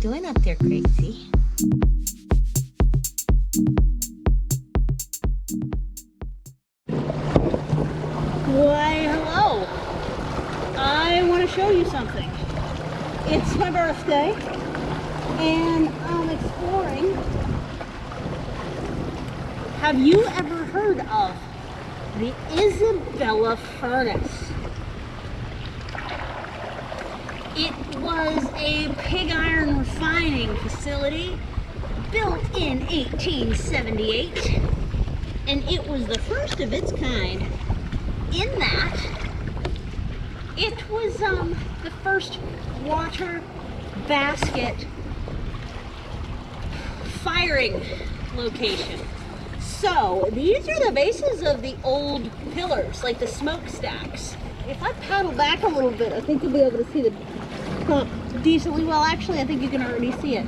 doing up there, crazy? Why, hello. I want to show you something. It's my birthday, and I'm exploring. Have you ever heard of the Isabella furnace? It was a pig iron refining facility built in 1878, and it was the first of its kind in that it was the first water basket firing location. So these are the bases of the old pillars, like the smokestacks. If I paddle back a little bit, I think you'll be able to see the top decently well. Actually, I think you can already see it.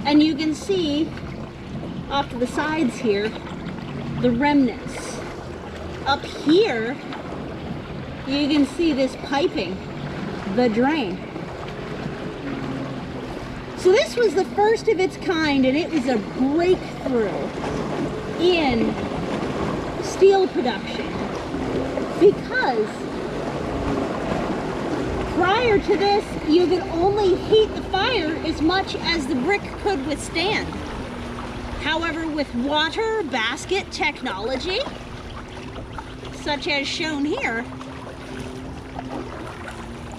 And you can see off to the sides here, the remnants. Up here, you can see this piping, the drain. So this was the first of its kind, and it was a breakthrough in steel production, because prior to this, you could only heat the fire as much as the brick could withstand. However, with water basket technology, such as shown here,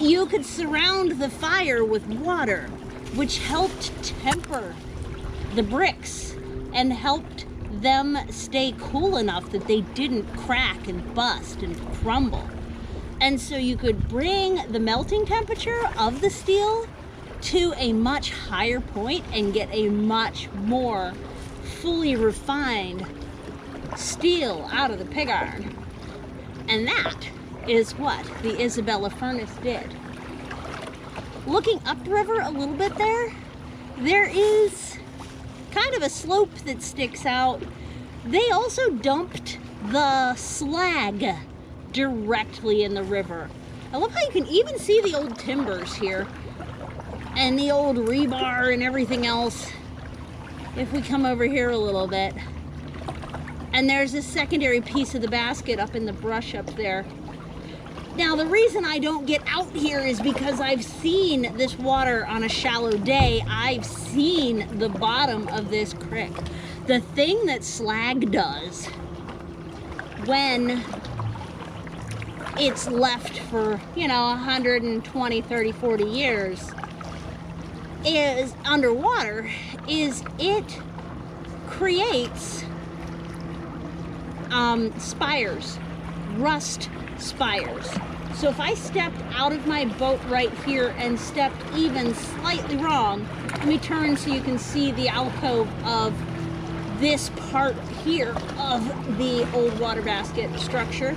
you could surround the fire with water, which helped temper the bricks and helped them stay cool enough that they didn't crack and bust and crumble. And so you could bring the melting temperature of the steel to a much higher point and get a much more fully refined steel out of the pig iron. And that is what the Isabella furnace did. Looking upriver a little bit there is kind of a slope that sticks out. They also dumped the slag directly in the river. I love how you can even see the old timbers here and the old rebar and everything else. If we come over here a little bit, and there's a secondary piece of the basket up in the brush up there. Now, the reason I don't get out here is because I've seen this water on a shallow day. I've seen the bottom of this creek. The thing that slag does when it's left for, 120, 30, 40 years is underwater, is it creates spires, rust spires. So if I stepped out of my boat right here and stepped even slightly wrong, let me turn so you can see the alcove of this part here of the old water basket structure.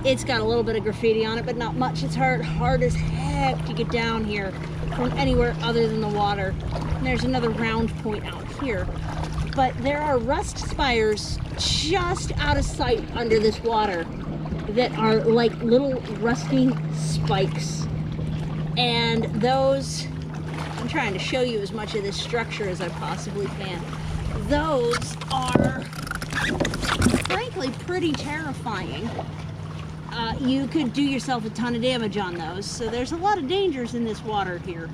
It's got a little bit of graffiti on it, but not much. It's hard as heck to get down here from anywhere other than the water. And there's another round point out here. But there are rust spires just out of sight under this water that are like little rusty spikes. And those, I'm trying to show you as much of this structure as I possibly can. Those are frankly pretty terrifying. You could do yourself a ton of damage on those. So there's a lot of dangers in this water here.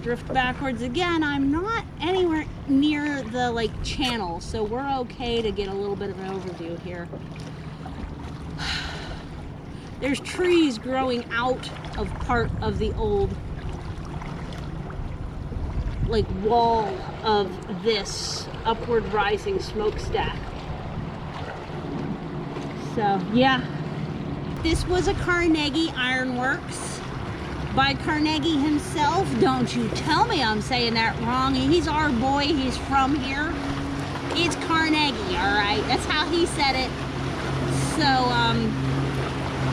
Drift backwards again. I'm not anywhere near the channel, so we're okay to get a little bit of an overview here. There's trees growing out of part of the old wall of this upward rising smokestack. So yeah, this was a Carnegie Ironworks by Carnegie himself. Don't you tell me I'm saying that wrong. He's our boy. He's from here. It's Carnegie, all right? That's how he said it. So,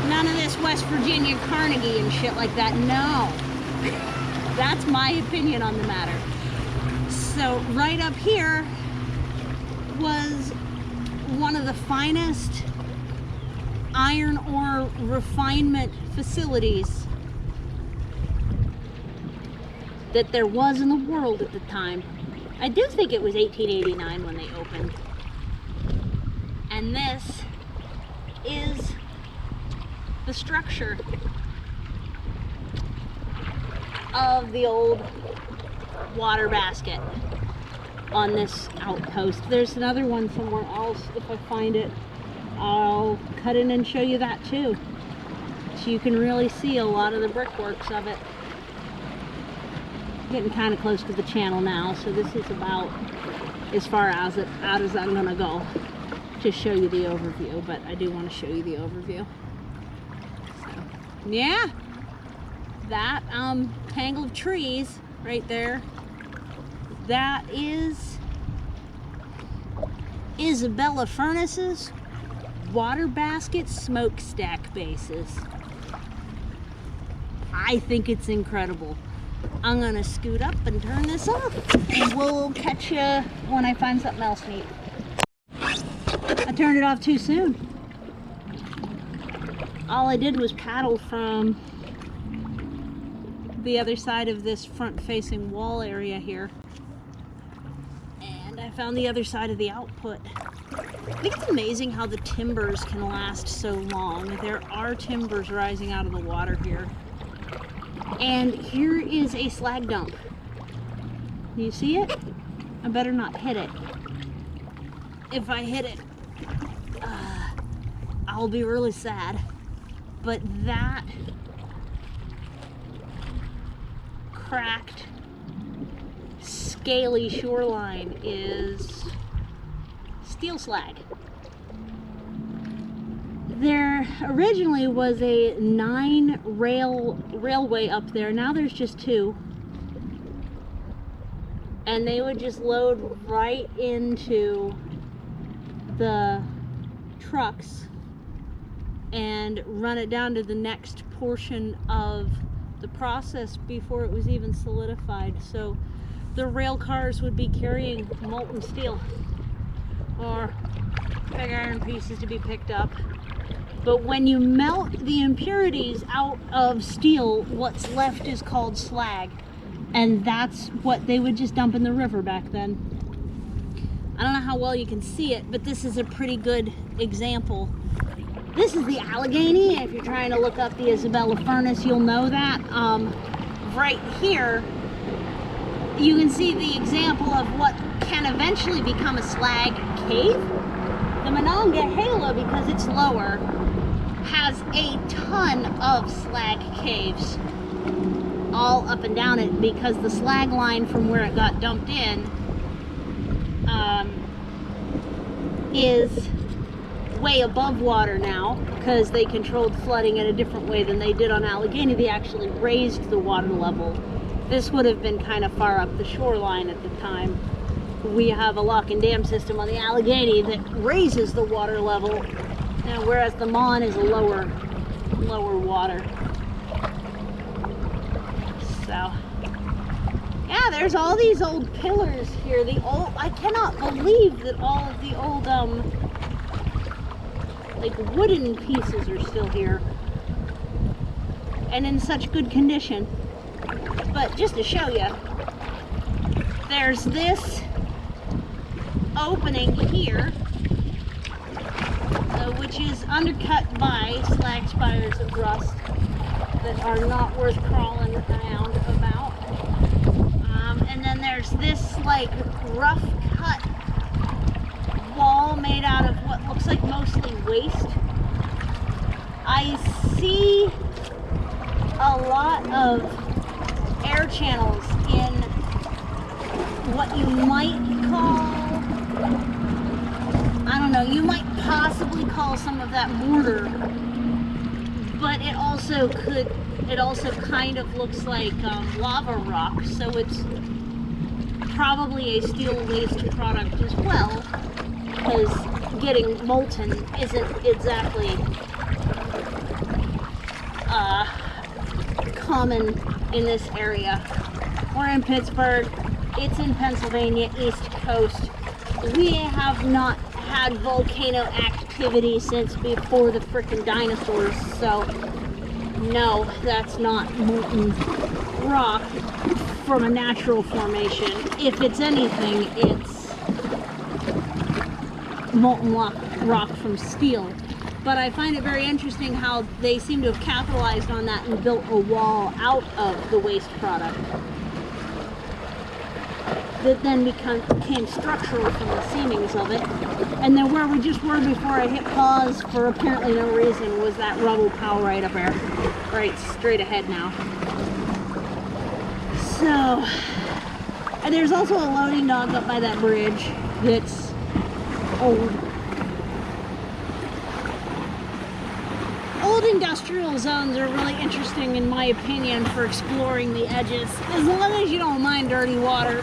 none of this West Virginia Carnegie and shit like that. No. That's my opinion on the matter. So, right up here was one of the finest iron ore refinement facilities that there was in the world at the time. I do think it was 1889 when they opened. And this is the structure of the old water basket on this outpost. There's another one somewhere else. If I find it, I'll cut in and show you that too. So you can really see a lot of the brickworks of it. Getting kind of close to the channel now, so this is about as far out as I'm gonna go to show you the overview, but I do want to show you the overview. So, yeah, that tangle of trees right there, that is Isabella Furnace's water basket smokestack bases. I think it's incredible. I'm gonna scoot up and turn this off, and we'll catch you when I find something else neat. I turned it off too soon. All I did was paddle from the other side of this front-facing wall area here, and I found the other side of the output. I think it's amazing how the timbers can last so long. There are timbers rising out of the water here. And here is a slag dump. Do you see it? I better not hit it. If I hit it, I'll be really sad. But that cracked, scaly shoreline is steel slag. There originally was a 9 railway up there. Now there's just 2. And they would just load right into the trucks and run it down to the next portion of the process before it was even solidified. So the rail cars would be carrying molten steel or pig iron pieces to be picked up. But when you melt the impurities out of steel, what's left is called slag. And that's what they would just dump in the river back then. I don't know how well you can see it, but this is a pretty good example. This is the Allegheny. If you're trying to look up the Isabella furnace, you'll know that. Right here, you can see the example of what can eventually become a slag cave. The Monongahela, because it's lower, has a ton of slag caves all up and down it, because the slag line from where it got dumped in is way above water now, because they controlled flooding in a different way than they did on Allegheny. They actually raised the water level. This would have been kind of far up the shoreline at the time. We have a lock and dam system on the Allegheny that raises the water level, whereas the Mon is a lower water. So, yeah, there's all these old pillars here. I cannot believe that all of the old, like wooden pieces are still here and in such good condition. But just to show you, there's this opening here, which is undercut by slag spires of rust that are not worth crawling around about. And then there's this like rough cut wall made out of what looks like mostly waste. I see a lot of air channels in what you might call, I don't know, you might possibly call some of that mortar, but it also kind of looks like lava rock, so it's probably a steel waste product as well, because getting molten isn't exactly common in this area. We're in Pittsburgh, it's in Pennsylvania, East Coast. We have not had volcano activity since before the frickin' dinosaurs, so no, that's not molten rock. from a natural formation. If it's anything, it's molten rock from steel. But I find it very interesting how they seem to have capitalized on that and built a wall out of the waste product that then became structural from the seamings of it. And then where we just were before I hit pause for apparently no reason was that rubble pile right up there, right straight ahead now. So, and there's also a loading dock up by that bridge that's old. Old industrial zones are really interesting in my opinion for exploring the edges, as long as you don't mind dirty water.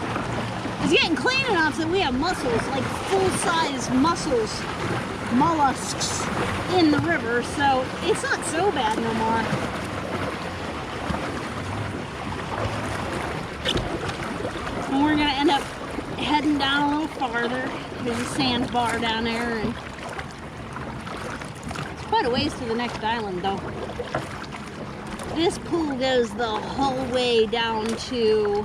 It's getting clean enough that we have mussels, like full-size mussels, mollusks in the river, so it's not so bad no more. And we're gonna end up heading down a little farther. There's a sandbar down there, and it's quite a ways to the next island though. This pool goes the whole way down to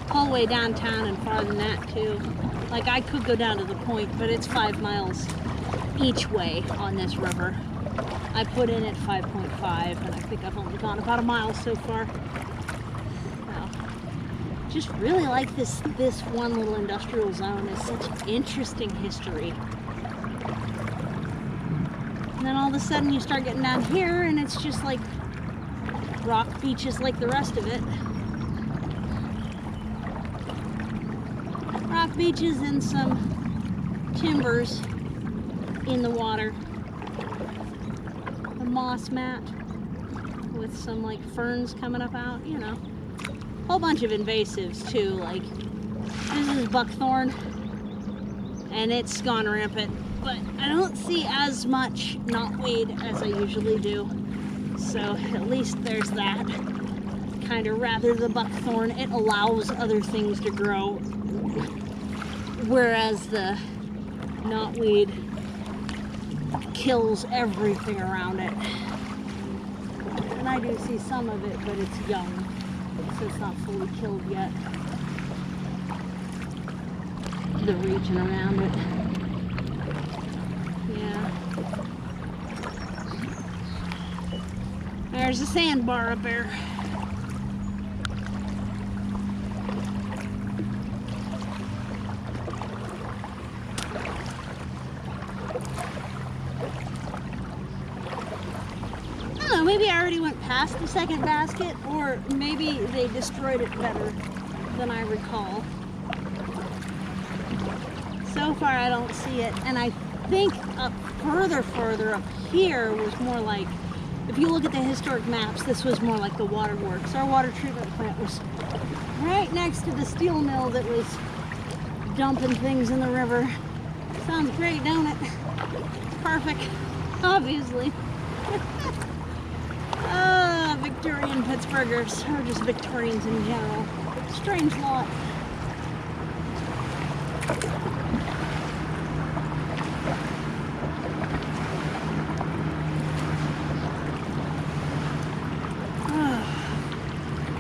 whole way downtown and farther than that too. Like I could go down to the point, but it's 5 miles each way on this river. I put in at 5.5 and I think I've only gone about a mile so far. So, just really like this one little industrial zone. Is such interesting history. And then all of a sudden you start getting down here and it's just like rock beaches like the rest of it. Rock beaches and some timbers in the water. A moss mat with some like ferns coming up out, you know. A whole bunch of invasives too, like this is buckthorn and it's gone rampant, but I don't see as much knotweed as I usually do. So at least there's that. Kind of rather the buckthorn, it allows other things to grow, whereas the knotweed kills everything around it. And I do see some of it, but it's young, so it's not fully killed yet. The region around it. Yeah. There's a sandbar up there. Maybe I already went past the second basket, or maybe they destroyed it better than I recall. So far I don't see it, and I think up further up here was more like, if you look at the historic maps, this was more like the waterworks. Our water treatment plant was right next to the steel mill that was dumping things in the river. Sounds great, don't it? Perfect, obviously. Victorian Pittsburghers, or just Victorians in general. Strange lot.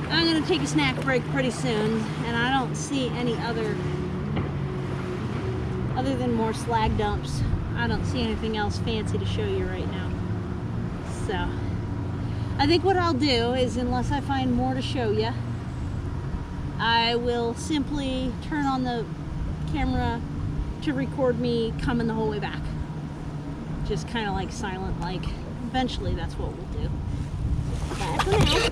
I'm gonna take a snack break pretty soon, and I don't see any other than more slag dumps. I don't see anything else fancy to show you right now. So I think what I'll do is, unless I find more to show you, I will simply turn on the camera to record me coming the whole way back. Just kind of like silent, like. Eventually that's what we'll do. Bye for now.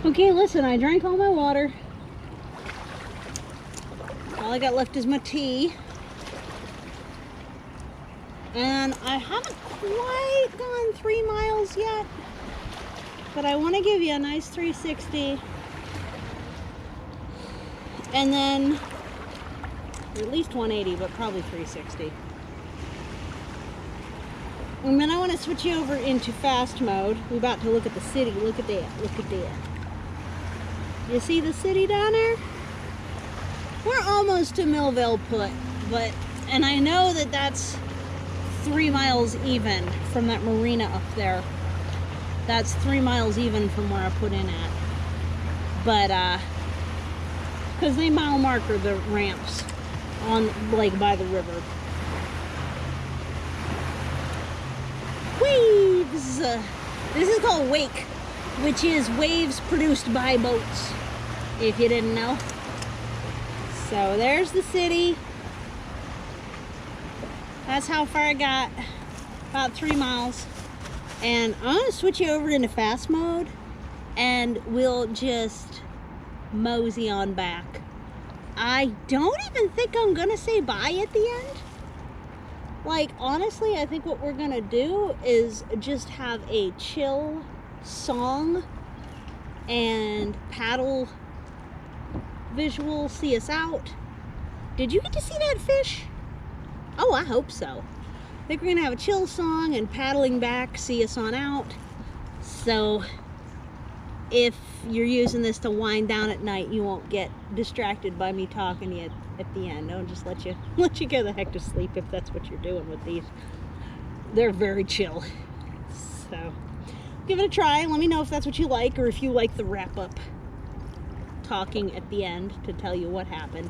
Okay, listen, I drank all my water. All I got left is my tea. And I haven't quite gone 3 miles yet, but I want to give you a nice 360, and then, or at least 180, but probably 360. And then I want to switch you over into fast mode. We're about to look at the city. Look at that. Look at that. You see the city down there? We're almost to Millville Put, and I know that that's 3 miles even from that marina up there. That's 3 miles even from where I put in at. But, because they mile marker the ramps on, like, by the river. Waves! This is called wake, which is waves produced by boats, if you didn't know. So there's the city. That's how far I got, about 3 miles. And I'm gonna switch you over into fast mode and we'll just mosey on back. I don't even think I'm gonna say bye at the end. Like, honestly, I think what we're gonna do is just have a chill song and paddle visual see us out. Did you get to see that fish? Oh, I hope so. I think we're gonna have a chill song and paddling back see us on out. So if you're using this to wind down at night, you won't get distracted by me talking to you at the end. I'll just let you go the heck to sleep if that's what you're doing with these. They're very chill. So give it a try. Let me know if that's what you like, or if you like the wrap up talking at the end to tell you what happened.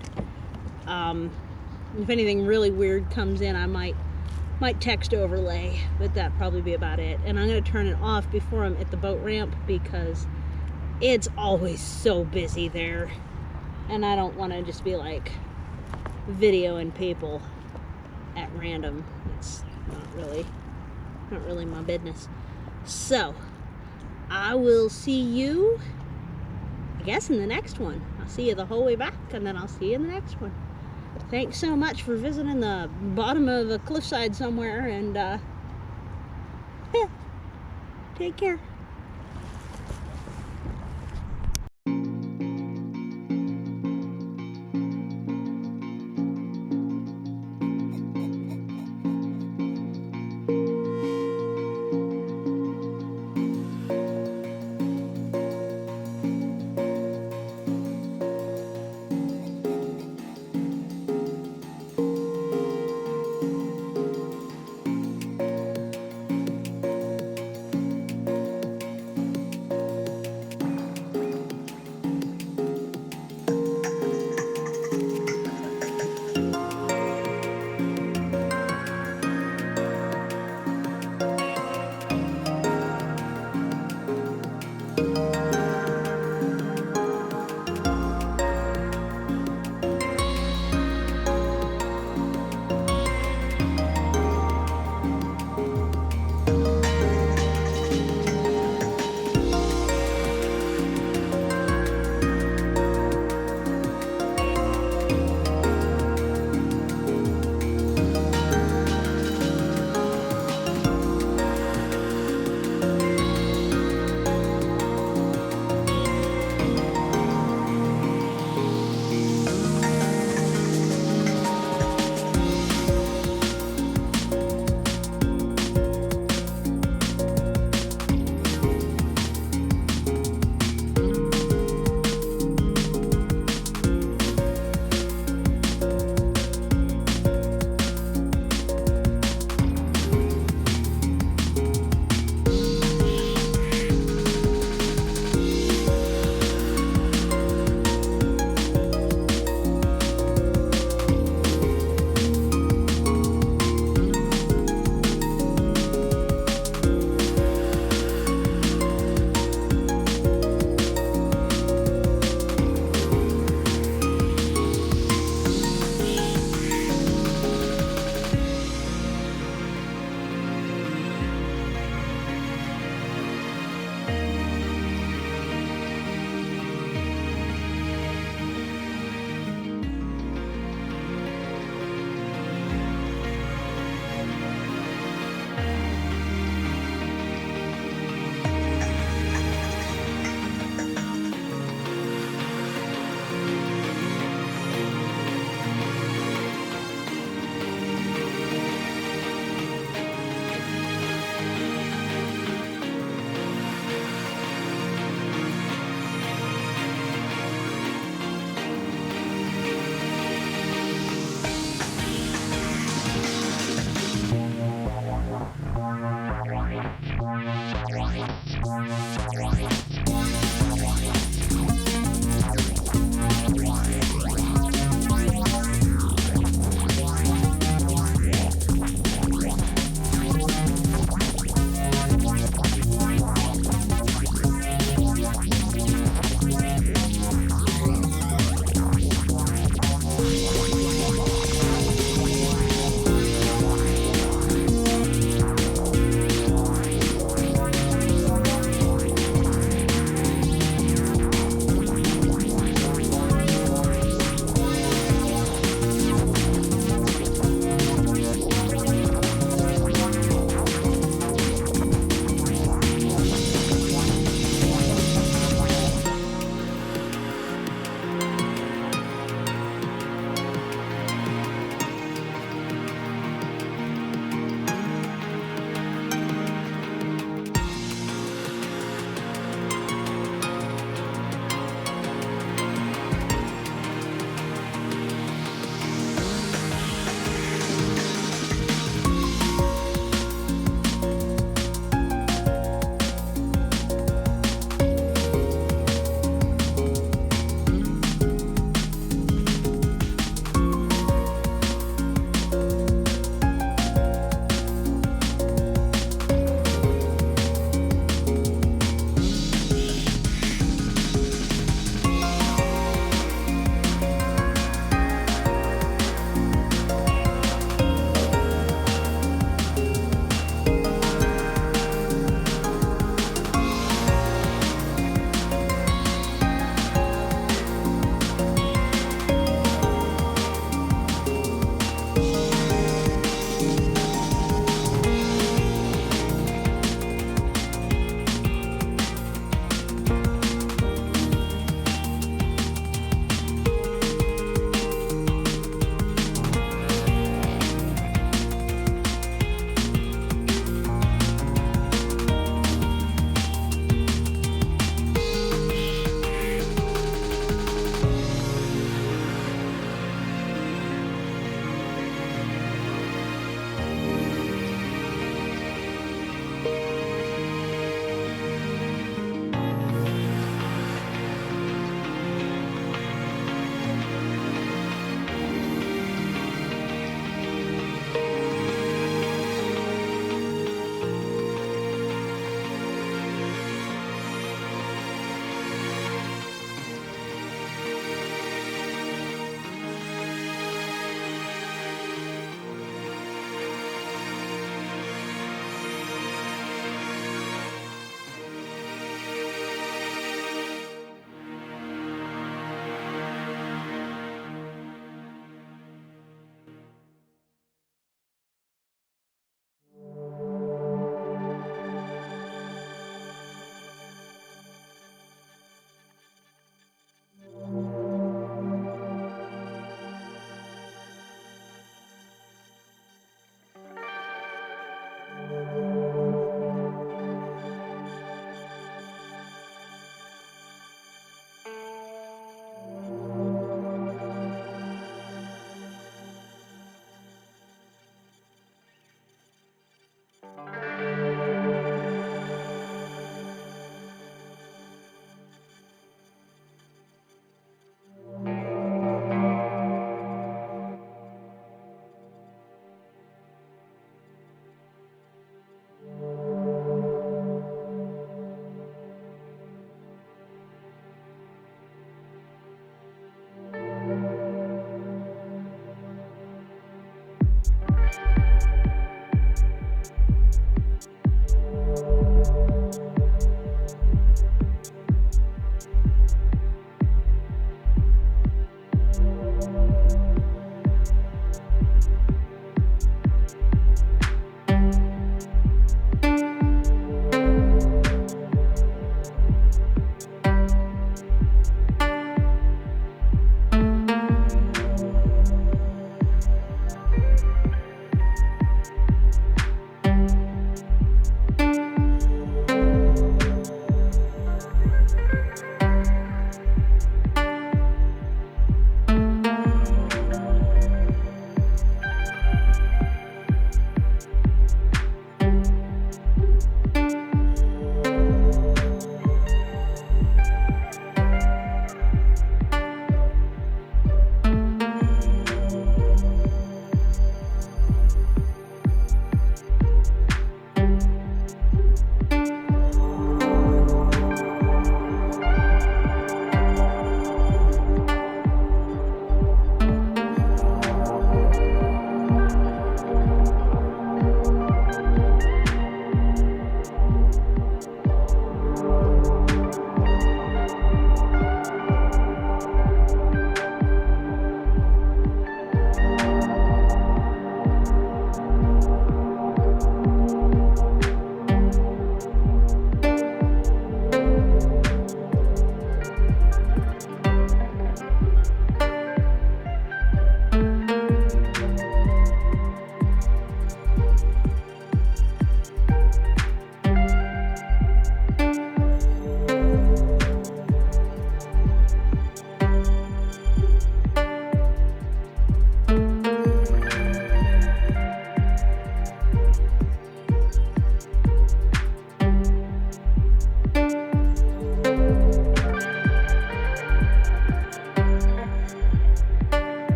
If anything really weird comes in, I might text overlay, but that'd probably be about it. And I'm gonna turn it off before I'm at the boat ramp because it's always so busy there, and I don't want to just be like videoing people at random. It's not really my business. So I will see you, I guess, in the next one. I'll see you the whole way back, and then I'll see you in the next one. Thanks so much for visiting the bottom of a cliffside somewhere, and yeah, take care.